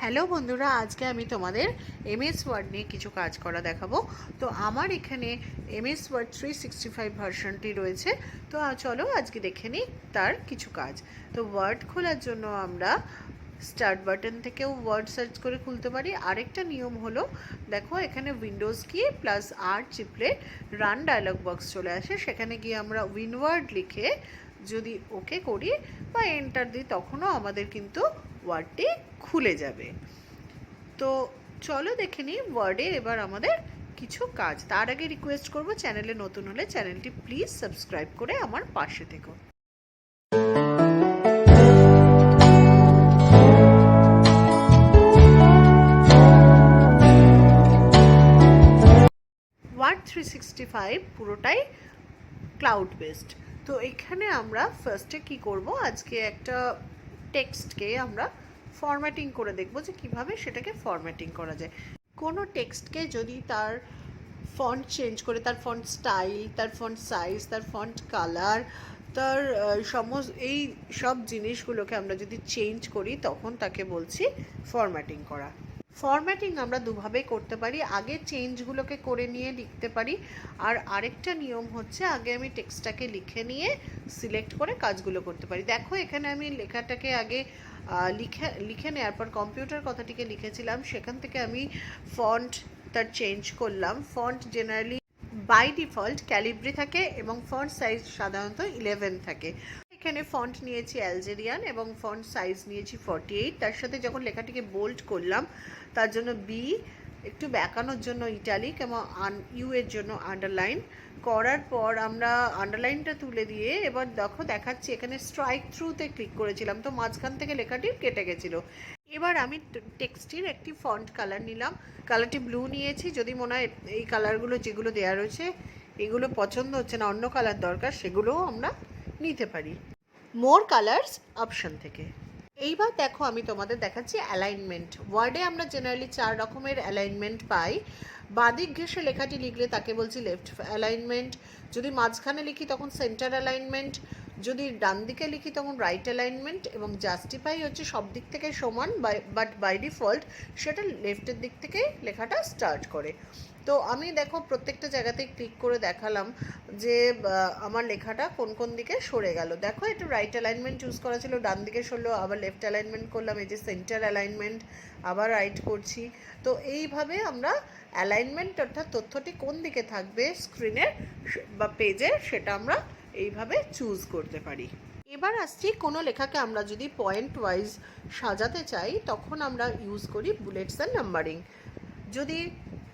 Hello বন্ধুরা, আজকে আমি তোমাদের এমএস ওয়ার্ড নিয়ে কিছু কাজ করা দেখাবো। তো আমার এখানে এমএস ওয়ার্ড 365 ভার্সনটি রয়েছে। তো চলো আজকে দেখে নিই তার কিছু কাজ। তো ওয়ার্ড খোলার জন্য আমরা স্টার্ট বাটন থেকেও ওয়ার্ড সার্চ করে খুলতে পারি। আরেকটা নিয়ম হলো, দেখো এখানে উইন্ডোজ কি প্লাস আর চিপলে রান ডায়লগ বক্স চলে আসে, সেখানে গিয়ে আমরা উইনওয়ার্ড লিখে যদি ওকে করি বা এন্টার দিই তখনও আমাদের কিন্তু ওয়ার্ডটি খুলে যাবে। তো চলো দেখে নিই ওয়ার্ডের এবার আমাদের কিছু কাজ। তার আগে রিকোয়েস্ট করব, চ্যানেলে নতুন হলে চ্যানেলটি প্লিজ সাবস্ক্রাইব করে আমার পাশে থেকো। ওয়ার্ড 365 পুরোটাই ক্লাউড বেসড। তো এখানে আমরা ফার্স্টে কি করব, আজকে একটা টেক্সটকে আমরা ফরম্যাটিং করে দেখব যে কিভাবে সেটাকে ফরম্যাটিং করা যায়। কোনো টেক্সটকে যদি তার ফন্ট চেঞ্জ করে, তার ফন্ট স্টাইল, তার ফন্ট সাইজ, তার ফন্ট কালার, তার এই সব জিনিসগুলোকে আমরা যদি চেঞ্জ করি তখন তাকে বলছি ফরম্যাটিং করা। ফরম্যাটিং আমরা দুভাবে করতে পারি, আগে চেঞ্জগুলোকে করে নিয়ে লিখতে পারি, আর আরেকটা নিয়ম হচ্ছে আগে আমি টেক্সটটাকে লিখে নিয়ে সিলেক্ট করে কাজগুলো করতে পারি। দেখো এখানে আমি লেখাটাকে আগে লিখে নেওয়ার পর কম্পিউটার কথাটিকে লিখেছিলাম, সেখান থেকে আমি ফন্ট তার চেঞ্জ করলাম। Font generally by default Calibri থাকে এবং ফন্ট সাইজ সাধারণত 11 থাকে। এখানে ফন্ট নিয়েছি অ্যালজেরিয়ান এবং ফন্ট সাইজ নিয়েছি 48। তার সাথে যখন লেখাটিকে বোল্ড করলাম তার জন্য বি, একটু ব্যাকানোর জন্য ইটালিক এবং ইউ এর জন্য আন্ডারলাইন করার পর আমরা আন্ডারলাইনটা তুলে দিয়ে এবার দেখাচ্ছি এখানে স্ট্রাইক থ্রুতে ক্লিক করেছিলাম, তো মাঝখান থেকে লেখাটি কেটে গেছিলো। এবার আমি টেক্সটির একটি ফন্ট কালার নিলাম, কালারটি ব্লু নিয়েছি। যদি মনে হয় এই কালারগুলো যেগুলো দেওয়া রয়েছে এগুলো পছন্দ হচ্ছে না, অন্য কালার দরকার, সেগুলোও আমরা নিতে পারি মোর কালার্স অপশন থেকে। এইবার দেখো আমি তোমাদের দেখাচ্ছি অ্যালাইনমেন্ট। ওয়ার্ডে আমরা জেনারেলি 4 রকমের অ্যালাইনমেন্ট পাই। বাদিক ঘেঁষে লেখাটি লিখলে তাকে বলছি লেফট অ্যালাইনমেন্ট, যদি মাঝখানে লিখি তখন সেন্টার অ্যালাইনমেন্ট, যদি ডান দিকে লিখি তখন রাইট অ্যালাইনমেন্ট, এবং জাস্টিফাই হচ্ছে সব দিক থেকে সমান বাট বাই ডিফল্ট সেটা লেফটের দিক থেকেই লেখাটা স্টার্ট করে। তো আমি দেখো প্রত্যেকটা জায়গাতেই ক্লিক করে দেখালাম যে আমার লেখাটা কোন কোন দিকে সরে গেল। দেখো একটু রাইট অ্যালাইনমেন্ট চুজ করা ছিল, ডান দিকে সরলো, আবার লেফট অ্যালাইনমেন্ট করলাম, এই যে সেন্টার অ্যালাইনমেন্ট, আবার রাইট করছি। তো এইভাবে আমরা অ্যালাইনমেন্ট অর্থাৎ তথ্যটি কোন দিকে থাকবে স্ক্রিনের বা পেজের সেটা আমরা এইভাবে চুজ করতে পারি। এবার আসছি কোনো লেখাকে আমরা যদি পয়েন্ট ওয়াইজ সাজাতে চাই তখন আমরা ইউজ করি বুলেটস অ্যান্ড নাম্বারিং। যদি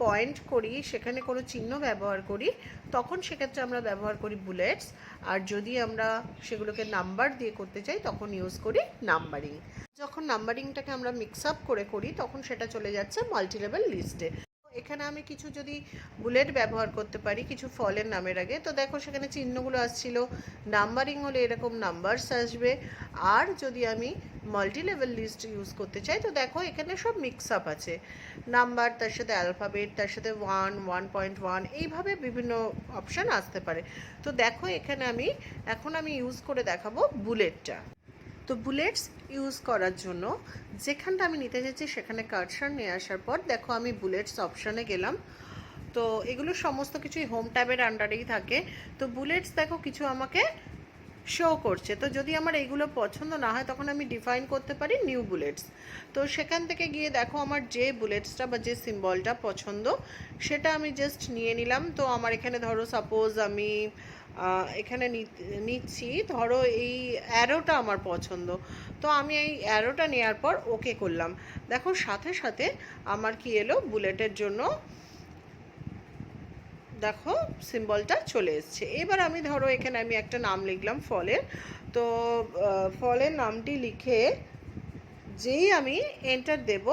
পয়েন্ট করি, সেখানে কোনো চিহ্ন ব্যবহার করি, তখন সেক্ষেত্রে আমরা ব্যবহার করি বুলেটস, আর যদি আমরা সেগুলোকে নাম্বার দিয়ে করতে চাই তখন ইউজ করি নাম্বারিং। যখন নাম্বারিংটাকে আমরা মিক্স আপ করে করি তখন সেটা চলে যাচ্ছে মাল্টিলেভেল লিস্টে। এখানে আমি কিছু যদি বুলেট ব্যবহার করতে পারি কিছু ফলের নামের আগে, তো দেখো সেখানে চিহ্নগুলো আসছিল। নাম্বারিং হলে এরকম নাম্বারস আসবে, আর যদি আমি মাল্টি লেভেল লিস্ট ইউজ করতে চাই তো দেখো এখানে সব মিক্স আপ আছে, নাম্বার তার সাথে অ্যালফাবেট তার সাথে 1, 1.1 এইভাবে বিভিন্ন অপশান আসতে পারে। তো দেখো এখানে এখন আমি ইউজ করে দেখাবো বুলেটটা। তো বুলেটস ইউজ করার জন্য যেখানটা আমি নিতে চাইছি সেখানে কার্সার নিয়ে আসার পর দেখো আমি বুলেটস অপশানে গেলাম। তো এগুলো সমস্ত কিছুই হোম ট্যাবের আন্ডারেই থাকে। তো বুলেটস দেখো কিছু আমাকে শো করছে, তো যদি আমার এইগুলো পছন্দ না হয় তখন আমি ডিফাইন করতে পারি নিউ বুলেটস। তো সেখান থেকে গিয়ে দেখো আমার যে বুলেটসটা বা যে সিম্বলটা পছন্দ সেটা আমি জাস্ট নিয়ে নিলাম। তো আমার এখানে ধরো সাপোজ আমি এখানে নিচ্ছি, ধরো এই অ্যারোটা আমার পছন্দ, তো আমি এই অ্যারোটা নেওয়ার পর ওকে করলাম। দেখো সাথে সাথে আমার কি এলো, বুলেটের জন্য দেখো সিম্বলটা চলে এসছে। এবার আমি ধরো এখানে আমি একটা নাম লিখলাম ফলের, তো ফলের নামটি লিখে যেই আমি এন্টার দেব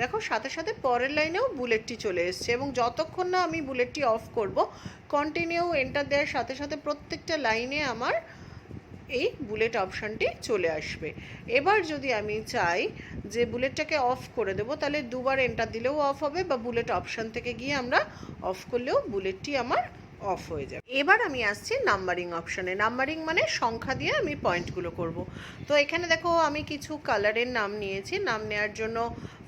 দেখো সাথে সাথে পরের লাইনেও বুলেটটি চলে এসছে, এবং যতক্ষণ না আমি বুলেটটি অফ করব কন্টিনিউ এন্টার দেওয়ার সাথে সাথে প্রত্যেকটা লাইনে আমার এই বুলেট অপশানটি চলে আসবে। এবার যদি আমি চাই যে বুলেটটাকে অফ করে দেবো তাহলে দুবার এন্টার দিলেও অফ হবে, বা বুলেট অপশান থেকে গিয়ে আমরা অফ করলেও বুলেটটি আমার অফ হয়ে যাবে। এবার আমি আসছি নাম্বারিং অপশানে। নাম্বারিং মানে সংখ্যা দিয়ে আমি পয়েন্টগুলো করব। তো এখানে দেখো আমি কিছু কালারের নাম নিয়েছি। নাম নেওয়ার জন্য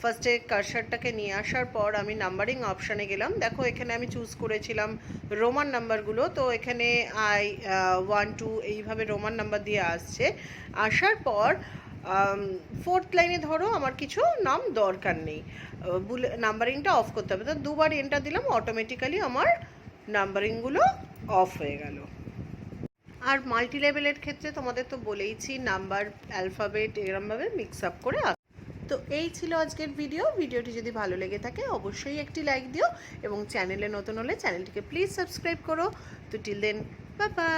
ফার্স্টে কার্সারটাকে নিয়ে আসার পর আমি নাম্বারিং অপশানে গেলাম। দেখো এখানে আমি চুজ করেছিলাম রোমান নাম্বারগুলো। তো এখানে আই 1 2 এইভাবে রোমান নাম্বার দিয়ে আসছে। আসার পর ফোর্থ লাইনে ধরো আমার কিছু নাম দরকার নেই, নাম্বারিংটা অফ করতে হবে। তো দুবার এন্টার দিলাম, অটোমেটিক্যালি আমার নাম্বারিংগুলো অফ হয়ে গেল। আর মাল্টি লেভেলের ক্ষেত্রে তোমাদের তো বলেইছি নাম্বার অ্যালফাবেট এরমভাবে মিক্স আপ করে তো এই ছিল আজকের ভিডিওটি যদি ভালো লেগে থাকে অবশ্যই একটি লাইক দিও এবং চ্যানেলে নতুন হলে চ্যানেলটিকে প্লিজ সাবস্ক্রাইব করো। তো টিল দেন, বাই বাই।